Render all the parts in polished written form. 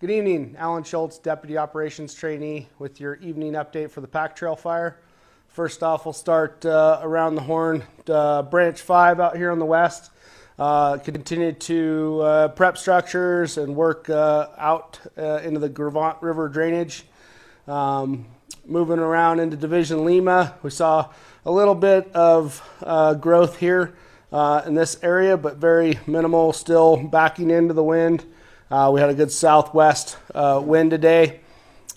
Good evening, Alan Schultze, Deputy Operations Trainee with your evening update for the Pack Trail fire. First off, we'll start around the horn, branch 5 out here on the west. Continue to prep structures and work out into the Gravant River drainage. Moving around into Division Lima, we saw a little bit of growth here in this area, but very minimal, still backing into the wind. We had a good southwest wind today.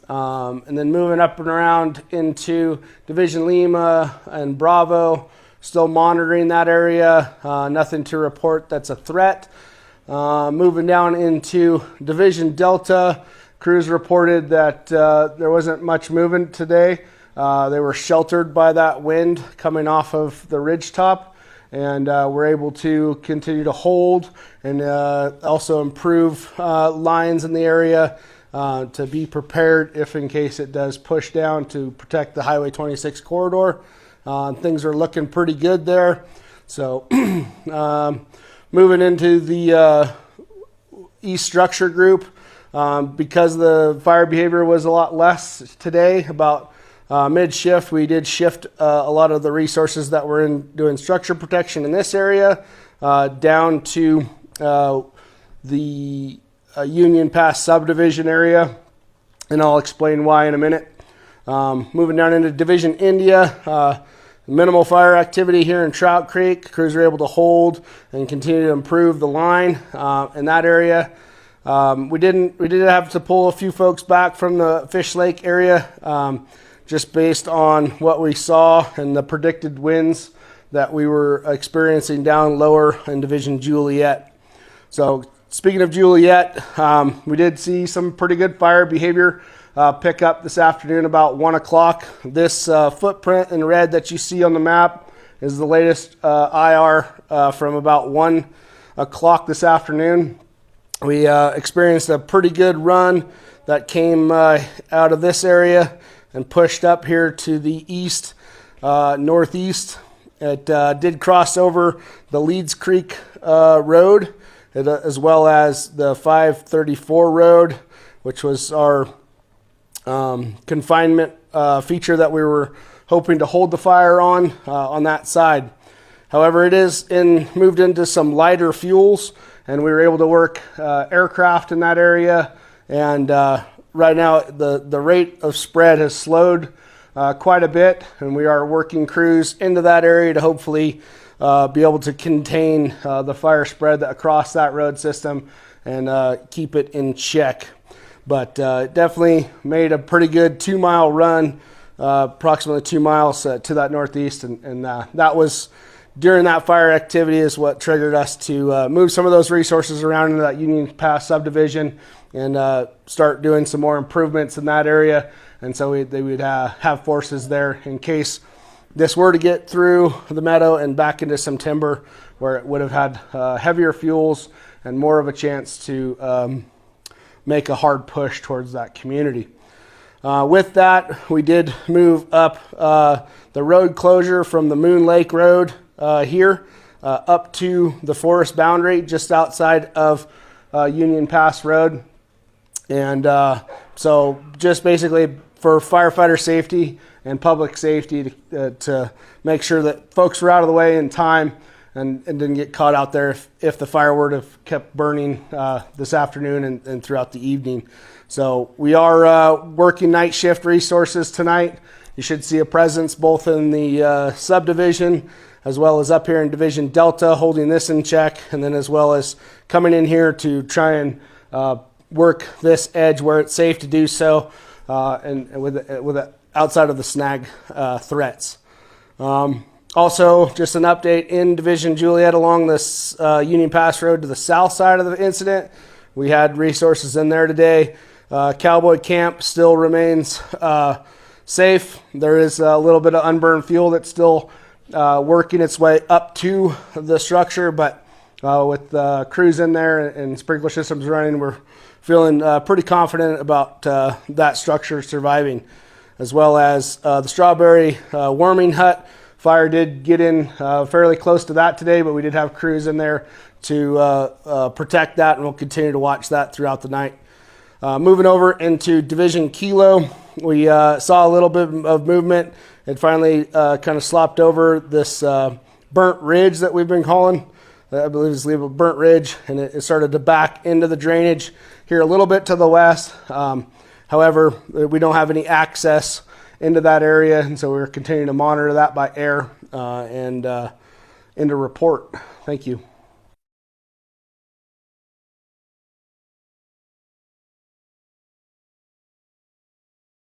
And then moving up and around into Division Lima and Bravo, still monitoring that area. Nothing to report that's a threat. Moving down into Division Delta, crews reported that there wasn't much movement today. They were sheltered by that wind coming off of the ridgetop, and we're able to continue to hold and also improve lines in the area to be prepared if in case it does push down to protect the Highway 26 corridor. Things are looking pretty good there. So moving into the East Structure Group, because the fire behavior was a lot less today, about mid-shift, we did shift a lot of the resources that were in doing structure protection in this area down to the Union Pass subdivision area, and I'll explain why in a minute. Moving down into Division India, minimal fire activity here in Trout Creek. Crews are able to hold and continue to improve the line in that area. We did have to pull a few folks back from the Fish Lake area, just based on what we saw and the predicted winds that we were experiencing down lower in Division Juliet. So speaking of Juliet, we did see some pretty good fire behavior pick up this afternoon about 1 o'clock. This footprint in red that you see on the map is the latest IR from about 1 o'clock this afternoon. We experienced a pretty good run that came out of this area and pushed up here to the east, northeast. It did cross over the Leeds Creek Road, as well as the 534 Road, which was our confinement feature that we were hoping to hold the fire on that side. However, it is moved into some lighter fuels, and we were able to work aircraft in that area, and right now the rate of spread has slowed quite a bit, and we are working crews into that area to hopefully be able to contain the fire spread across that road system and keep it in check. But definitely made a pretty good 2-mile run, approximately 2 miles to that northeast, and that was during that fire activity is what triggered us to move some of those resources around into that Union Pass subdivision and start doing some more improvements in that area. And so they would have forces there in case this were to get through the meadow and back into some timber where it would have had heavier fuels and more of a chance to make a hard push towards that community. With that, we did move up the road closure from the Moon Lake Road here up to the forest boundary just outside of Union Pass Road. And so just basically for firefighter safety and public safety to make sure that folks were out of the way in time and didn't get caught out there if the fire were to have kept burning this afternoon and throughout the evening. So we are working night shift resources tonight. You should see a presence both in the subdivision as well as up here in Division Delta holding this in check, and then as well as coming in here to try and work this edge where it's safe to do so and with outside of the snag threats. Also, just an update in Division Juliet along this Union Pass Road to the south side of the incident. We had resources in there today. Cowboy Camp still remains safe. There is a little bit of unburned fuel that's still working its way up to the structure, but with crews in there and sprinkler systems running, we're feeling pretty confident about that structure surviving, as well as the Strawberry Warming Hut. Fire did get in fairly close to that today, but we did have crews in there to protect that, and we'll continue to watch that throughout the night. Moving over into Division Kilo, we saw a little bit of movement. It finally kind of slopped over this burnt ridge that we've been calling. I believe it's labeled burnt ridge, and it started to back into the drainage here a little bit to the west. However, we don't have any access into that area, and so we're continuing to monitor that by air and into report. Thank you.